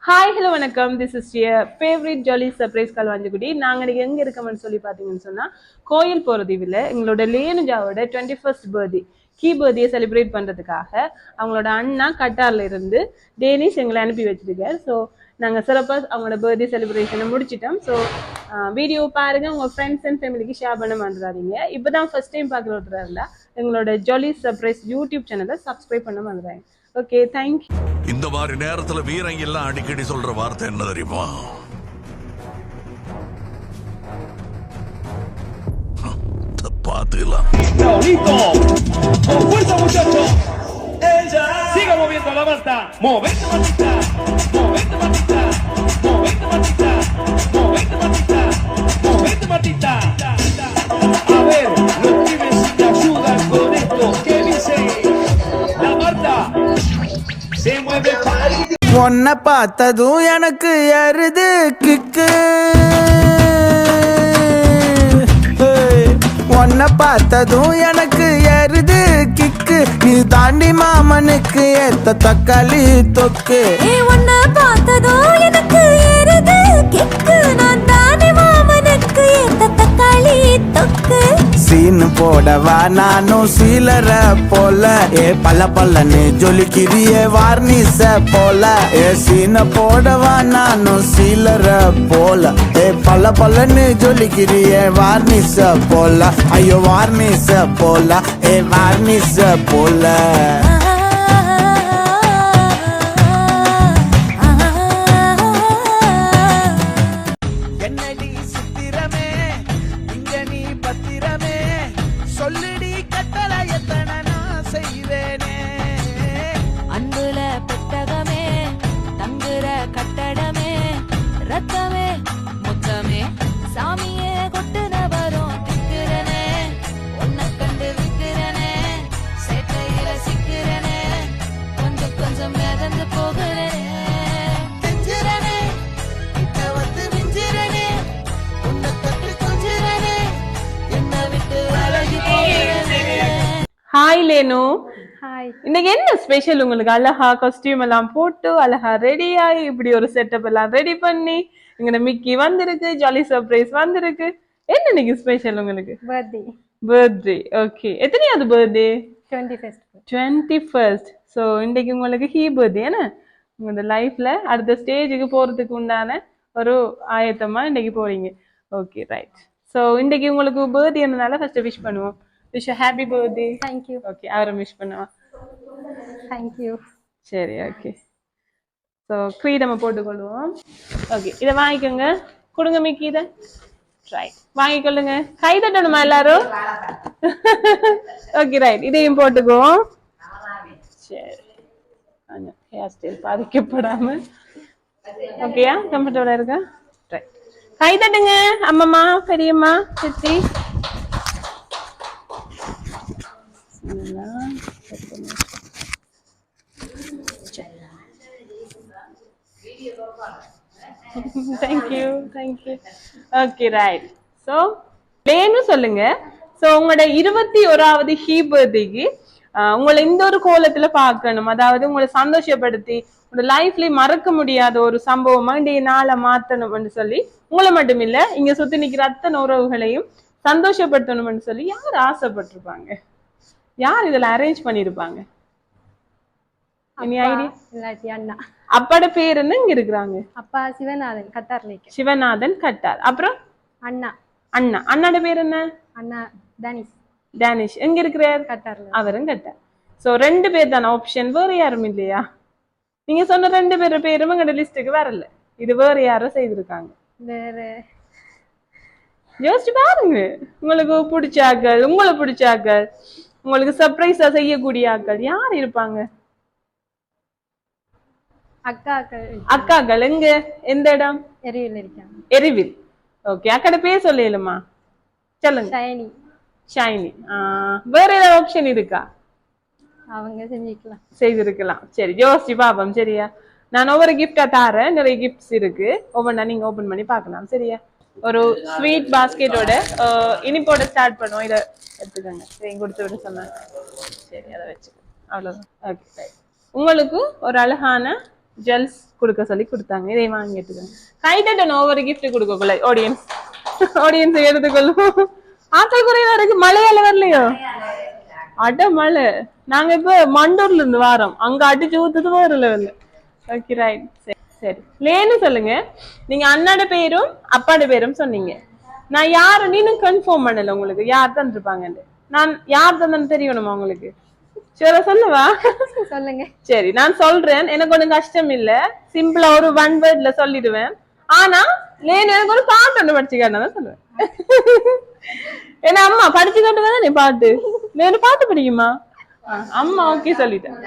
Hi hello வணக்கம். This is your favourite jolly surprise Kaluvanchikudy. நாங்கள் இன்றைக்கி எங்கே இருக்கோம்னு சொல்லி பார்த்தீங்கன்னு சொன்னால் கோயில் போகிறதிவில் எங்களோட லேனுஜாவோட 21st பர்த்டே பர்த்டே செலிப்ரேட் பண்ணுறதுக்காக அவங்களோட அண்ணா கட்டாரில் இருந்து டேனிஷ் எங்களை அனுப்பி வச்சுருக்கார். ஸோ நாங்கள் சிறப்பாக அவங்களோட பர்த்டே செலிப்ரேஷனை முடிச்சிட்டோம். ஸோ வீடியோ பாருங்கள், உங்கள் ஃப்ரெண்ட்ஸ் அண்ட் ஃபேமிலிக்கு ஷேர் பண்ண மறந்துடாதீங்க. இப்போ தான் ஃபர்ஸ்ட் டைம் பார்க்குற ஒருத்தராக இருந்தால் எங்களோட ஜாலி சர்ப்ரைஸ் யூடியூப் சேனலை சப்ஸ்கிரைப் பண்ண மறந்துடாங்க. Okay, thank you. இந்த மாதிரி நேரத்துல வீரங்க எல்லாம் அடிக்கடி சொல்ற வார்த்தை என்ன தெரியுமா? பாத்துக்கலாம். Siga moviendo la manta, movete matita, movete matita, movete matita, movete matita, movete matita. A ver, los pibes te ayudan con esto. ¿Qué dice? La Marta se mueve para. உன்னை பார்த்ததும் எனக்கு எருது கிக்கு, உன்னை பார்த்ததும் எனக்கு எருது கிக்கு, நீ தாண்டி மாமனுக்கு ஏத்த தக்காளி தொக்கு. உன்னை பார்த்ததும் எனக்கு எருது கிக்கு, நான் தாண்டி மாமனுக்கு ஏத்த தக்காளி தொக்கு. சீனு போடவா நானும் சீலர போல, ஏ பல்ல பல்லன்னு ஜொலிக்கிறியே வார்னிச போல. ஏ சீன போடவா நானும் சீலர போல, ஏ பல்ல பல்லன்னு ஜொலிக்கிறியே வார்னிச போல. ஐயோ வார்னிச போல, ஏ வார்னிச போல. என்னடி சித்திரமே, இங்க நீ பத்திரமே, சொல்லிடி கட்டளை எத்தனை நான் செய்வேனே. அன்புல பெட்டகமே, தங்குற கட்டடமே, ரத்தமே முத்தமே, சாமியே கொட்டுன வரும் திக்கிறனே. உன்னை கண்டு விக்கிறனே, சேட்டையில சிக்கிறனே, கொஞ்சம் கொஞ்சம் மிதந்து போகிறனே. செஞ்சிரனே, கிட்ட வந்து மிஞ்சிரனே, உன்னை தொட்டு கொஞ்சிரனே, என்னை விட்டு அழகி போகிறனே. Hi LAN. ஹாய். இன்னைக்கு என்ன ஸ்பெஷல் உங்களுக்கு? அழகா காஸ்டியூம் எல்லாம் போட்டு அழகா ரெடி ஆகி இப்படி ஒரு செட்டப் எல்லாம் ரெடி பண்ணி இங்க மிக்கி வந்திருக்கு, ஜாலி சர்ப்ரைஸ் வந்திருக்கு. என்ன இன்னைக்கு ஸ்பெஷல் உங்களுக்கு? பர்த்டே. ஓகே, எத்தனையாவது பர்த்டே? 21st. ஸோ இன்னைக்கு உங்களுக்கு பர்த்டே என்ன? உங்களோட லைஃப்ல அடுத்த ஸ்டேஜுக்கு போறதுக்கு உண்டான ஒரு ஆயத்தமா இன்னைக்கு போறீங்க. Okay, right. ஸோ இன்னைக்கு உங்களுக்கு பர்த்டேனால ஃபர்ஸ்ட் விஷ் பண்ணுவோம். Wish happy birthday. Thank you. Okay, அவரை விஷ் பண்ணுவோம். தேங்க்யூ. சரி, ஓகே. ஸோ கிரீடமை போட்டுக்கொள்வோம். ஓகே, இதை வாங்கிக்கோங்க. கொடுங்க மிக்கி, இதை ரைட் வாங்கிக்கொள்ளுங்க. கை தட்டணுமா எல்லாரும்? Okay, right. இதையும் போட்டுக்குவோம். சரி, ஹேர் ஸ்டைல் பாதிக்கப்படாம. ஓகேயா? கம்ஃபர்டபுளா இருக்கா? ரைட். கை தட்டுங்க அம்மம்மா, பெரியம்மா, சித்தி. Thank you. Okay, right. So LAN சொல்லுங்க. ஸோ உங்களோட 21வது பர்த்டேக்கு உங்களை இந்த ஒரு கோலத்துல பார்க்கணும், அதாவது உங்களை சந்தோஷப்படுத்தி உங்களோட லைஃப்ல மறக்க முடியாத ஒரு சம்பவமா இன்றைய நாளை மாத்தணும்னு சொல்லி உங்களை மட்டும் இல்ல இங்க சுத்தி நிக்கிற அத்தனை உறவுகளையும் சந்தோஷப்படுத்தணும்னு சொல்லி யார் ஆசைப்பட்டிருப்பாங்க? யார் இதுல அரேஞ்ச் பண்ணிருப்பாங்க? அண்ணா. அப்பாட பேர் என்ன? இங்க இருக்கிறாங்க. அப்பா சிவநாதன், கட்டார்ல. சிவநாதன், கட்டார். அப்புறம் அண்ணா. அண்ணாட பேர் என்ன? அண்ணா டேனிஷ். எங்க இருக்கிறார்? கட்டார்ல. அவரும் கட்டார். சோ 2 பேர் தானே ஆப்ஷன், வேற யாரும் இல்லையா? நீங்க சொன்ன 2 பேர் பேரும் எங்க லிஸ்டுக்கு வரல. இது வேற யாரும் செய்திருக்காங்க. வேற யோசிச்சு பாருங்க. உங்களுக்கு பிடிச்சாக்கள், உங்களுக்கு சர்ப்ரைஸா செய்யக்கூடிய ஆக்கள் யார் இருப்பாங்க? அக்காக்கள். எங்க? எந்த இடம்? எரிவில். ஓகே, அக்கட பேர் சொல்லலுமா? சொல்லுங்க. ஷைனி. வேற ஏதாவது ஆப்ஷன் இருக்கா? அவங்க செய்திருக்கலாம். சரி, யோசிச்சு பாப்போம். சரியா? நான் ஒவ்வொரு கிஃப்டா தாரேன். நிறைய கிஃப்ட்ஸ் இருக்கு, ஒவ்வொன்றா நீங்க ஓபன் பண்ணி பார்க்கலாம். சரியா? ஒரு ஸ்வீட் பாஸ்கெட்டோட இனிப்போட ஸ்டார்ட் பண்ணுவோம். இதை எடுத்துக்கோங்க. சரி, கொடுத்து விட சொன்னாங்க. சரி, அதை வச்சுக்கோங்க. அவ்வளவுதான். ஓகே, உங்களுக்கு ஒரு அழகான ஜெல்ஸ் கொடுக்க சொல்லி கொடுத்தாங்க. இதை வாங்கிட்டுங்க. கை தட்டணும், ஒவ்வொரு கிஃப்ட் கொடுக்கக்குள்ள ஆடியன்ஸ் எடுத்துக்கொள்ளும். ஆட்கள் குறைவா இருக்கு. மழையால வரலையோ? அட மழை. நாங்க இப்ப மண்டூர்ல இருந்து வாரோம். அங்க அடிச்சு ஊத்துது வேற லெவல்ல. Okay right. சரி லேன்னு சொல்லுங்க. நீங்க அண்ணாட பேரும் அப்பாட பேரும் சொன்னீங்க. நான் யாரு நீனு கன்ஃபார்ம் பண்ணல. உங்களுக்கு யார் தான் இருப்பாங்கன்னு நான் யார் தான் தெரியணுமா உங்களுக்கு? சரி சொல்லவா? சொல்லுங்க. சரி நான் சொல்றேன். எனக்கு ஒன்றும் கஷ்டம் இல்ல. சிம்பிளா ஒரு 1 வேர்ட்ல சொல்லிடுவேன். ஆனா லேன் எனக்கு ஒரு பாட்டு ஒன்று படிச்சுக்காதான் சொல்லுவேன். ஏன்னா அம்மா படிச்சு காட்டுவேன் நீ பாட்டு. லேனு பாட்டு படிக்குமா? அம்மா ஓகே சொல்லிட்டேன்.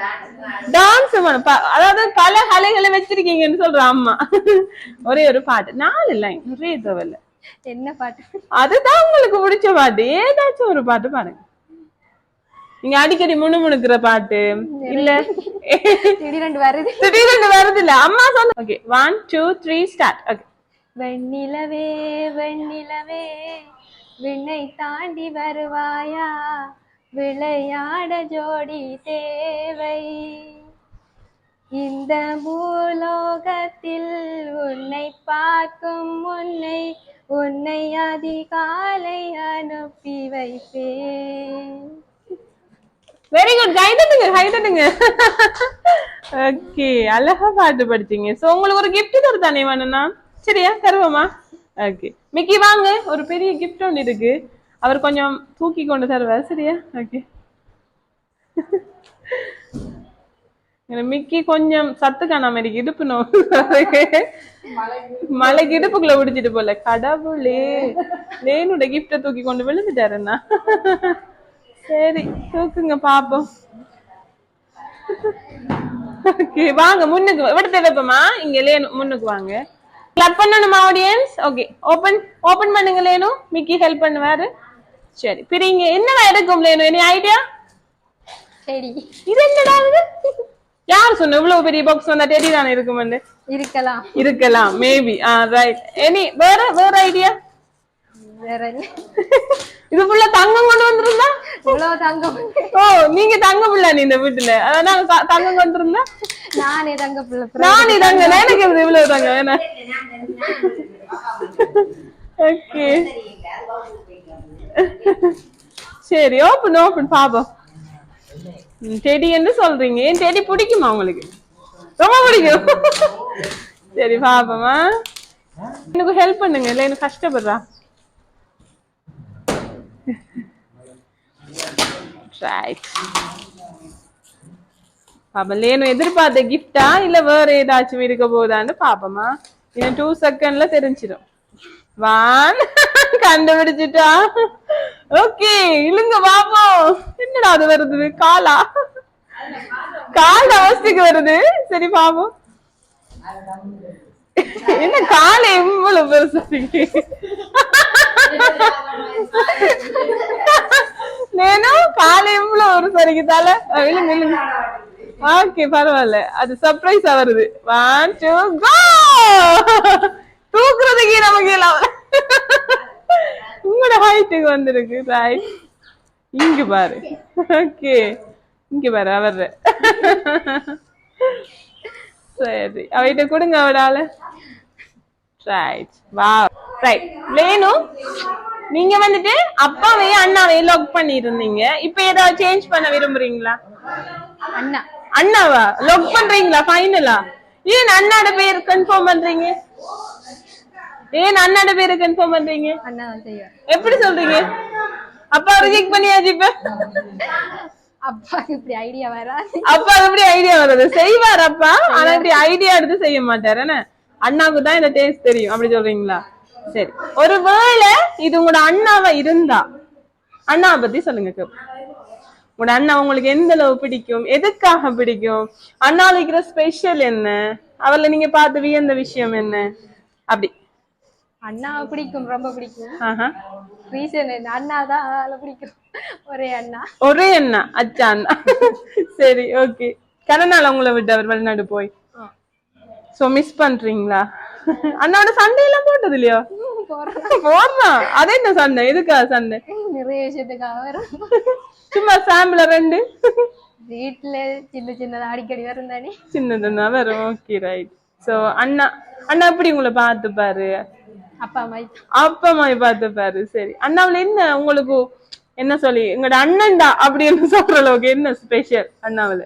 டான்ஸ் அதாவது பல கலைகளை வச்சிருக்கீங்கன்னு சொல்ற அம்மா. ஒரே ஒரு பாட்டு 4 லைன் ஒரே தேவையில்ல. என்ன பாட்டு? அதுதான் உங்களுக்கு பிடிச்ச பாட்டு. ஏதாச்சும் ஒரு பாட்டு பாருங்க. நீங்க அடிக்கடி முணுமுணுக்கிற பாட்டு இல்ல திடீரென்று வருது இல்ல அம்மா சொல்ல. Okay 1 2 3 start. ஓகே. வெண்ணிலவே வெண்ணிலவே விண்ணை தாண்டி வருவாயா, விளையாட ஜோடி தேவை, இந்த பூலோகத்தில் உன்னை பார்க்கும் முன்னை உன்னை அதிகாலை அனுப்பி வைப்பேன். Very good. கைதட்டுங்க. ஓகே அழகா பாட்டு படிச்சீங்க. சோ உங்களுக்கு ஒரு கிஃப்ட் தருதானே வேணும்னா சரியா தருவோமா? ஓகே மிக்கி வாங்க. ஒரு பெரிய கிஃப்ட் ஒன்று இருக்கு. அவர் கொஞ்சம் தூக்கி கொண்டு தருவார் சரியா? ஓகே. மிக்கி கொஞ்சம் சத்து காணாம இருக்கு. இடுப்பு மலைக்கு இடுப்புக்குள்ள பிடிச்சிட்டு போல. கடவுளே லேனோட கிஃப்ட தூக்கி கொண்டு விழுந்துட்டாருன்னா. சரி தூக்குங்க பாப்போம். வாங்க முன்னுக்கு விடுத்து வைப்போமா? இங்க லேனு முன்னுக்கு வாங்க. கிளப் பண்ணணுமா ஆடியன்ஸ்? ஓகே ஓபன் பண்ணுங்க லேனு. மிக்கி ஹெல்ப் பண்ணுவாரு. சரி பிரிங்க. என்னவா எடுக்கும் லேனு? Any idea? டெடி. இது என்னடா இது? யார் சொன்ன இவ்வளவு பெரிய பாக்ஸ் வந்தா டெடி தானே இருக்கும்னு? இருக்கலாம் மேபி. ரைட். எனி வேற ஐடியா? வேற இல்ல. இது ஃபுல்லா தங்கம் கொண்டு வந்திருந்தா? இவ்வளவு தங்கம். ஓ நீங்க தங்க புள்ள நீ இந்த வீட்டுல. அதான் தங்கம் கொண்டு இருந்தா நானே தங்க புள்ள. எனக்கு இவ்வளவு தங்க வேணா. ஓகே சரி ஓபன் பாப்போம். செடி என்று சொல்றீங்க. ஏன் செடி பிடிக்குமா உங்களுக்கு? ரொம்ப பிடிக்கும். சரி பாப்போமா. எனக்கு ஹெல்ப் பண்ணுங்க. இல்ல எனக்கு கஷ்டப்படுறா. பாப்பா எதிர்பார்த்த கிஃப்டா இல்ல வேற ஏதாச்சும் இருக்க போதான்னு பாப்போமா. இன்னும் 2 செகண்ட்ல தெரிஞ்சிடும். 1 கண்டுபிடிச்சிட்டா. ஓகே இழுங்க பாப்போம். என்னடா அது வருது? கால் அவஸ்திக்கு வருது. சரி பாப்போம். என்ன காலை இவ்வளவு பெருசு? நேனும் காலை இவ்வளவு ஒரு சரிக்குதால விழுங்க. ஓகே பரவாயில்ல. அது சர்ப்ரைஸா வருது. 1 2 கோ. தூக்குறதுக்கு நமக்கு உங்களோட ஹைட்டுக்கு வந்திருக்கு. ரைட். இங்க பாரு. ஓகே இங்க பாரு அவர். சரி அவகிட்ட கொடுங்க அவடால. Right wow. ரைட் லேனு நீங்க வந்துட்டு அப்பாவையும் அண்ணாவையும் லாக் பண்ணி இருந்தீங்க. இப்ப ஏதாவது சேஞ்ச் பண்ண விரும்புறீங்களா? அண்ணாவா லாக் பண்றீங்களா ஃபைனலா? ஏன் அண்ணாட பேர் கன்ஃபார்ம் பண்றீங்க? எப்படி சொல்றீங்க? அப்பா ரிஜெக்ட் பண்ணியாச்சு. இப்ப அப்பாக்கு இப்படி ஐடியா வராது. அப்பா எப்படி ஐடியா வருது? செய்வார் அப்பா. ஆனா இப்படி ஐடியா எடுத்து செய்ய மாட்டாரு. என்ன அண்ணாவுக்கு தான் இந்த டேஸ்ட் தெரியும். அப்படி சொல்றீங்களா? சரி ஒருவேளை இது உங்களோட அண்ணாவா இருந்தா அண்ணாவை பத்தி சொல்லுங்க. உங்களோட அண்ணா உங்களுக்கு எந்த அளவு பிடிக்கும்? எதுக்காக பிடிக்கும்? அண்ணா இருக்கிற ஸ்பெஷல் என்ன? அவர்ல நீங்க பார்த்து வியந்த விஷயம் என்ன? அப்படி அண்ணாவை பிடிக்கும், ரொம்ப பிடிக்கும். ரீசன் என்ன? அண்ணாதான் பிடிக்கும். ஒரே அண்ணா. அச்சா அண்ணா. சரி ஓகே. கனநாள் உங்களை விட்டு அவர் வெளிநாடு போய் சோ மிஸ் பண்றீங்களா? அண்ணாவோட சண்டை எல்லாம் போட்டது இல்லையா? போடுறான். அது என்ன சண்டை? எதுக்கா சண்டை? நிறைய விஷயத்துக்காக. சும்மா சாம்பிள 2 வீட்டுல சின்ன சின்னதா அடிக்கடி வரும் தானே. சின்னதுன்னா வரும். Okay right. சோ அண்ணா அண்ணா எப்படி உங்களை பார்த்துப்பாரு? அப்பா அம்மா அப்பா அம்மா பார்த்துப்பாரு. சரி, அண்ணாவுல என்ன உங்களுக்கு என்ன சொல்லி எங்களோட அண்ணன் தான் அப்படின்னு சொல்ற அளவுக்கு என்ன ஸ்பெஷல் அண்ணாவுல?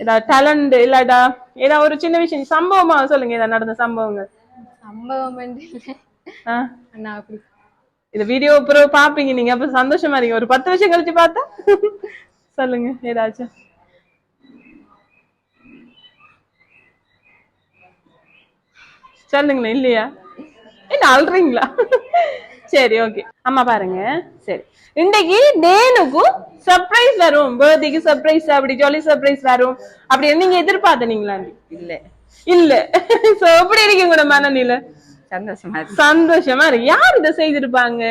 ஏதாவது டேலண்ட் இல்லாடா ஏதாவது ஒரு சின்ன விஷயம் சம்பவமா சொல்லுங்க, ஏதாவது நடந்த சம்பவங்கள். சம்பவம் அண்ணா அப்படி இந்த வீடியோ அப்புறம் பாப்பீங்க நீங்க, அப்ப சந்தோஷமா இருக்கீங்க. ஒரு 10 வருஷம் கழிச்சு பார்த்தா சொல்லுங்க ஏதாச்சும். சொல்லுங்களேன். இல்லையா? என்ன அல்றீங்களா? சரி ஓகே. அம்மா பாருங்க. சரி, இன்னைக்கு டேனுக்கு சர்ப்ரைஸ் வரும், பர்த்டேக்கு சர்ப்ரைஸ், அப்படி ஜாலி சர்ப்ரைஸ் வரும் அப்படி நீங்க எதிர்பார்த்தீங்களா? இல்ல இல்ல. சோ எப்படி இருக்கீங்க உங்களோட மனநிலை? சந்தோஷமா இருக்கு. சந்தோஷமா இருக்கு. யார் இதை செய்திருப்பாங்க?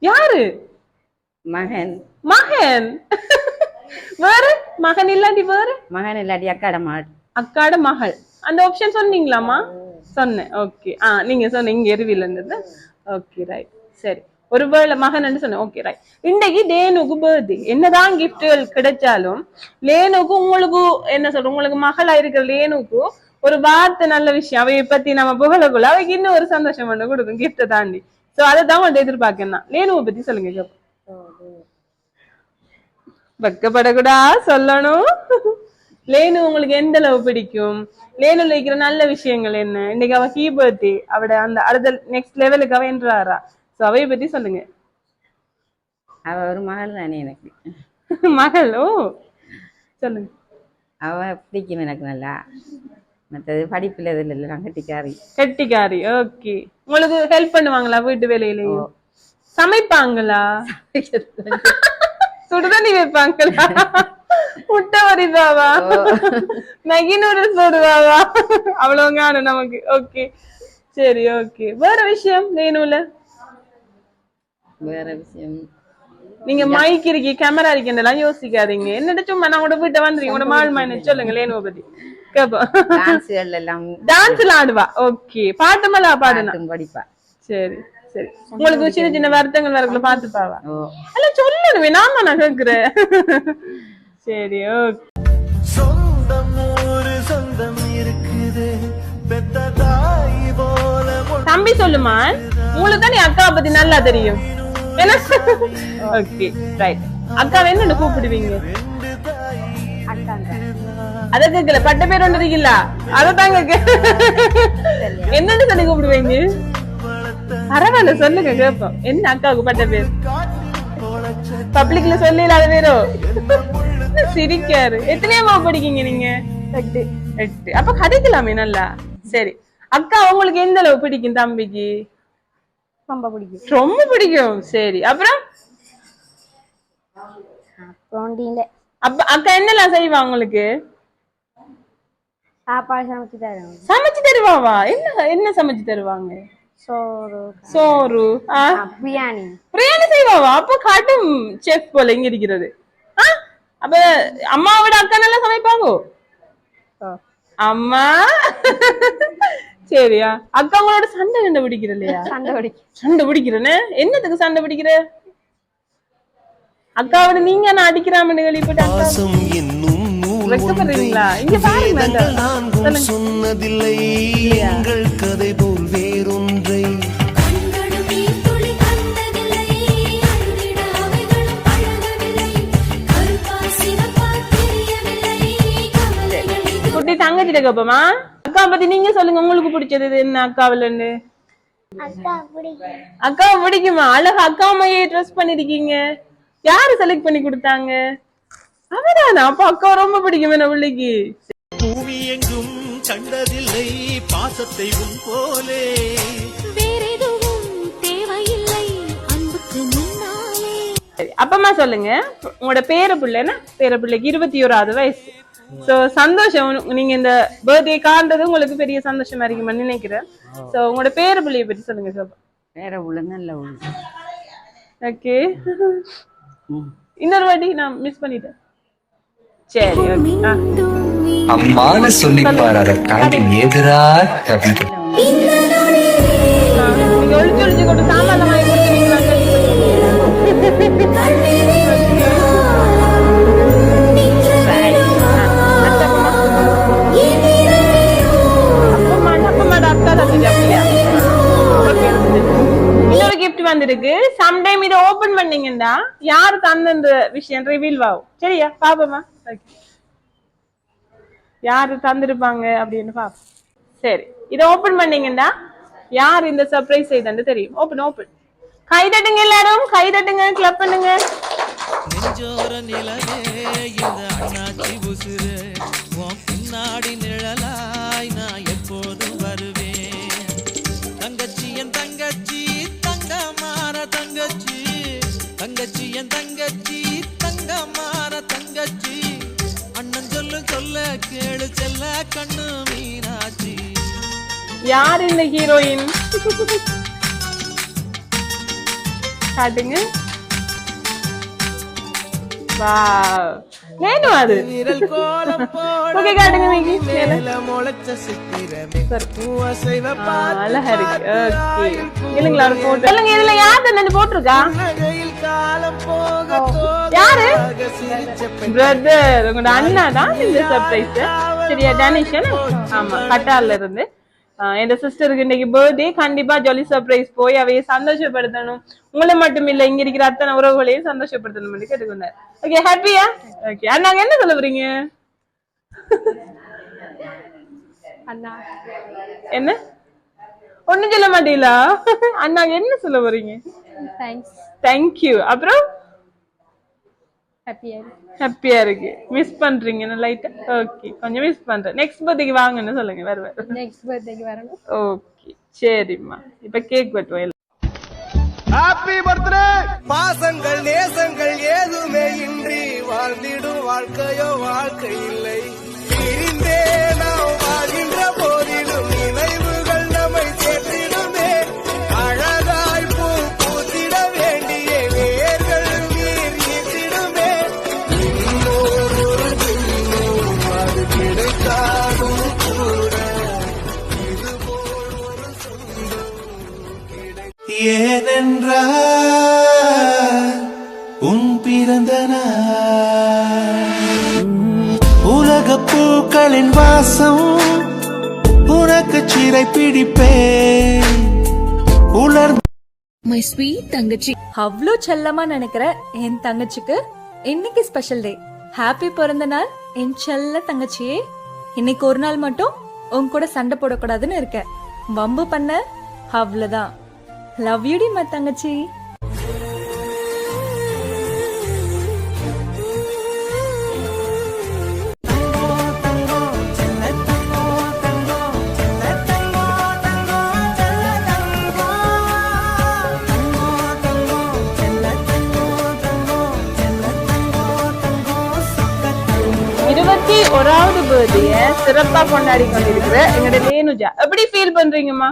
யாரு? மகன். மகன் வேற மகன் இல்லாட்டி வேற மகன் இல்லாட்டி அக்காட மகள். அக்காட மகள். அந்த ஆப்ஷன் சொன்னீங்களாமா? சொன்னேன். ஓகே. நீங்க சொன்னீங்க எருவில இருந்தது. Okay right. சரி, ஒருவேளை மகன் சொன்னேன். Okay right. இன்னைக்கு டேனுக்கு பர்த்டே. என்னதான் கிஃப்ட்கள் கிடைச்சாலும் லேனுக்கு உங்களுக்கு என்ன சொல்ற, உங்களுக்கு மகளா இருக்கிற லேனுக்கு ஒரு வார்த்தை நல்ல விஷயம் அவைய பத்தி நம்ம புகழக்குள்ள அவைக்கு இன்னும் ஒரு சந்தோஷம் பண்ண கொடுக்கும் கிஃப்ட தாண்டி. சோ அதைதான் உங்கள்ட்ட எதிர்பார்க்கணும். லேனுவை பத்தி சொல்லுங்க. வெக்கப்படக்கூடா சொல்லணும். லேனு உங்களுக்கு எந்த அளவு பிடிக்கும்? லேனுல இருக்கிற நல்ல விஷயங்கள் என்ன? இன்னைக்கு அவ ஹீ பர்த்டே, அவட அந்த அடுத்த நெக்ஸ்ட் லெவலுக்கு அவ என்றாரா? சோ அவைய பத்தி சொல்லுங்க. அவ ஒரு மகள் தானே எனக்கு. மகள்? ஓ சொல்லுங்க. அவ பிடிக்கும் எனக்கு நல்லா. மற்றது படிப்புல இதுல இல்ல, கட்டிக்காரி. கட்டிக்காரி. ஓகே. உங்களுக்கு ஹெல்ப் பண்ணுவாங்களா வீட்டு வேலையிலையும்? சமைப்பாங்களா? சுடுதண்ணி வைப்பாங்களா? முட்டை வரிப்பாவா? Maggi noodles போடுவாவா? அவ்வளவுங்க நமக்கு. ஓகே சரி ஓகே. வேற விஷயம் லேனுல? வேற விஷயம் நீங்க மைக் இருக்கி கேமரா இருக்கேன் யோசிக்காதீங்க. என்னட்ட சும்மா நான் உங்களோட வீட்டை வந்துருக்கீங்க, உங்களோட மால் மைனு சொல்லுங்க லேனுவை பத்தி கேப்போம். டான்ஸ் எல்லாம் ஆடுவா? ஓகே. பாட்டுமெல்லாம் பாடுனா? படிப்பா. சரி சரி. உங்களுக்கு சின்ன சின்ன வருத்தங்கள் வரக்குள்ள பாத்துப்பாவா? அல்ல சொல்லணுமே, நாம நான் கேக்குறேன். சரி ஓகே. தம்பி சொல்லுமா, உங்களுக்கு தான் அக்காவை பத்தி நல்லா தெரியும். Okay right. அக்காவை என்ன கூப்பிடுவீங்க? அத கேக்கல, பட்ட பேர் ஒன்று இருக்கீங்களா? அததான் கேக்க. என்னன்னு சொல்லி கூப்பிடுவீங்க? பரவாயில்ல சொல்லுங்க கேப்போம். என்ன அக்காவுக்கு பட்ட பேர்? பப்ளிக்ல சொல்லி இல்லாத பேரோ? சிரிக்காரு. எத்தனையாமா படிக்கீங்க நீங்க? 8. அப்ப கதைக்கலாமே நல்லா. சரி, அக்கா உங்களுக்கு எந்த அளவு பிடிக்கும் தம்பிக்கு? ரொம்ப பிடிக்கும். ரொம்ப பிடிக்கும். சரி, அப்புறம் அக்கா என்னெல்லாம் செய்வா உங்களுக்கு? சாப்பாடு சமைச்சு தருவாங்க. சமைச்சு தருவாவா? என்ன என்ன சமைச்சு தருவாங்க? சோறு, பிரியாணி. பிரியாணி செய்வாவா? அப்ப கடும் செஃப் போல இங்க இருக்கிறது. அப்ப அம்மாவோட அக்கா நல்லா சமைப்பாங்கோ? அம்மா சரியா. அக்கா உங்களோட சண்டை கண்டுபிடிக்கிற இல்லையா? சண்டை பிடிக்கிறேன்னு என்னத்துக்கு சண்டை பிடிக்கிற? அக்காவோட நீங்க நான் அடிக்கிறாமன்னு வெக்கப்படுறீங்களா? இங்க பாருங்க. சொன்னதில்லை எங்கள் கதை போல் வேறொன்றை. குட்டி தங்கச்சிட்ட கேப்பமா? அக்கா பத்தி நீங்க சொல்லுங்க, உங்களுக்கு பிடிச்சது என்ன அக்காவிலன்னு? அக்கா பிடிக்குமா? அழகா அக்கா அம்மையே ட்ரெஸ் பண்ணிருக்கீங்க. யாரு செலக்ட் பண்ணி கொடுத்தாங்க? அவதானா? அப்ப அக்கா ரொம்ப பிடிக்கும் என்ன பிள்ளைக்கு. பூமி எங்கும் கண்டதில்லை பாசத்தை உன் போலே. அப்பமா சொல்லுங்க, உங்களோட பேர பிள்ளைன்னா பேர பிள்ளைக்கு 21வது வயசு. சோ சந்தோஷம். நீங்க இந்த பர்த்டே காண்றது உங்களுக்கு பெரிய சந்தோஷமா இருக்குன்னு நினைக்கிறேன். சோ உங்களோட பேர பிள்ளைய பத்தி சொல்லுங்க சார். பேர பிள்ளை நல்ல பிள்ளை. ஓகே. இன்னொரு வாட்டி நான் மிஸ் பண்ணிட்டேன். சரி ஓகே. அம்மானு சொல்லி பாரு, அதை காட்டி எதிரா நீங்க ஒளிச்சு ஒளிச்சு கொண்டு சாமான் வாங்கி கொடுத்துருவீங்களா? வந்திருக்கு. சம்டைம் இதை ஓபன் பண்ணீங்கன்னா யாரு தந்த விஷயம் ரிவீல் ஆகும். சரியா பாப்போமா? யாரு தந்திருப்பாங்க அப்படின்னு பாப்போம். சரி, இதை ஓபன் பண்ணீங்கன்னா யார் இந்த சர்ப்ரைஸ் செய்தன்னு தெரியும். Open open. கை தட்டுங்க, எல்லாரும் கை தட்டுங்க, கிளப் பண்ணுங்க. நெஞ்சோர நிலவே இந்த அண்ணாச்சி உசுரு உன் பின்னாடி நிழலாய் நான் எப்போதும் வருவேன். தங்கச்சி என் தங்கச்சி தங்கமான தங்கச்சி, தங்கச்சி என் தங்கச்சி தங்கமான தங்கச்சி, அண்ணன் சொல்லு சொல்ல கேளு செல்ல கண்ணு மீனாச்சி. யார் இந்த ஹீரோயின் காட்டுங்க. வாவ், வேணும் அது. ஓகே காட்டுங்க மிக்கி. அழகா இருக்கு. ஓகே, இல்லைங்களா ஒரு போட்டோ இல்லைங்க. இதுல யார் தந்து போட்டிருக்கா? யாரு? பிரதர், உங்களோட அண்ணா தான் இந்த சர்ப்ரைஸ். சரியா டனிஷன்? ஆமா, கட்டார்ல இருந்து. என் சிஸ்டருக்கு இன்னைக்கு பர்த்டே. கண்டிப்பா ஜாலி சர்ப்ரைஸ் போய் அவைய சந்தோஷப்படுத்தணும். உங்களை மட்டும் இல்ல, இங்க இருக்கிற அத்தனை உறவுகளையும் சந்தோஷப்படுத்தணும் கேட்டுக்கொண்டார். ஓகே, ஹாப்பியா? ஓகே, அண்ணாங்க என்ன சொல்ல போறீங்க? அண்ணா என்ன ஒண்ணும் சொல்ல மாட்டீங்களா? அண்ணாங்க என்ன சொல்ல போறீங்க? தேங்க்ஸ். தேங்க்யூ. அப்புறம் ஹாப்பியா ஹாப்பியா இருக்கு. மிஸ் பண்றீங்க லைட்டா? ஓகே, கொஞ்சம் மிஸ் பண்றேன். நெக்ஸ்ட் பர்த்டேக்கு வாங்கன்னு சொல்லுங்க. வருவேன். நெக்ஸ்ட் பர்த்டேக்கு வரணும். ஓகே, சரிம்மா. இப்ப கேக் வெட்டுவோம். Happy birthday. பாசங்கள் நேசங்கள் ஏதுமே இன்றி வாழ்ந்திடும் வாழ்க்கையோ வாழ்க்கை இல்லை. பிரிந்தே நாம் வாழ்கின்ற போதிலும் நினைவுகள் நம்மை சேர்த்திடுமே. அழகாய் பூ பூத்திட வேண்டிய வேர்கள் நீர் ஈர்த்திடுமே. இன்னொரு அது கிடைத்தாலும் கூட இதுபோல் ஒரு சொந்தம் ஏனென்றால் உன் பிறந்த உலக பூக்களின் வாசம் உனக்கு சிறை பிடிப்பேன். உலர் மை ஸ்வீட் தங்கச்சி, அவ்வளோ செல்லமா நினைக்கிற என் தங்கச்சிக்கு இன்னைக்கு ஸ்பெஷல் டே. ஹாப்பி பிறந்த நாள் என் செல்ல தங்கச்சியே. இன்னைக்கு ஒரு நாள் மட்டும் உன் கூட சண்டை போடக்கூடாதுன்னு இருக்க. வம்பு பண்ண அவ்வளவுதான். லவ் யூ டி மை தங்கச்சி. ஒராவது பர்த்டே சிறப்பா கொண்டாடி கொண்டிருக்கிற எங்களோட லேனுஜா எப்படி ஃபீல் பண்றீங்கம்மா?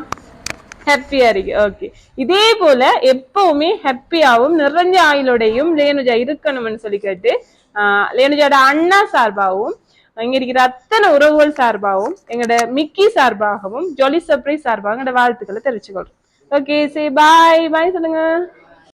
ஹாப்பியா இருக்கு. ஓகே, இதே போல எப்பவுமே ஹாப்பியாவும் நிறைஞ்ச ஆயுளோடையும் லேனுஜா இருக்கணும்னு சொல்லி கேட்டு லேனுஜாவோட அண்ணா சார்பாகவும் இங்க இருக்கிற அத்தனை உறவுகள் சார்பாகவும் எங்களோட மிக்கி சார்பாகவும் ஜாலி சர்ப்ரைஸ் சார்பாக எங்களோட வாழ்த்துக்களை தெரிவிச்சுக்கொள்றோம். ஓகே, சே பாய் பாய் சொல்லுங்க.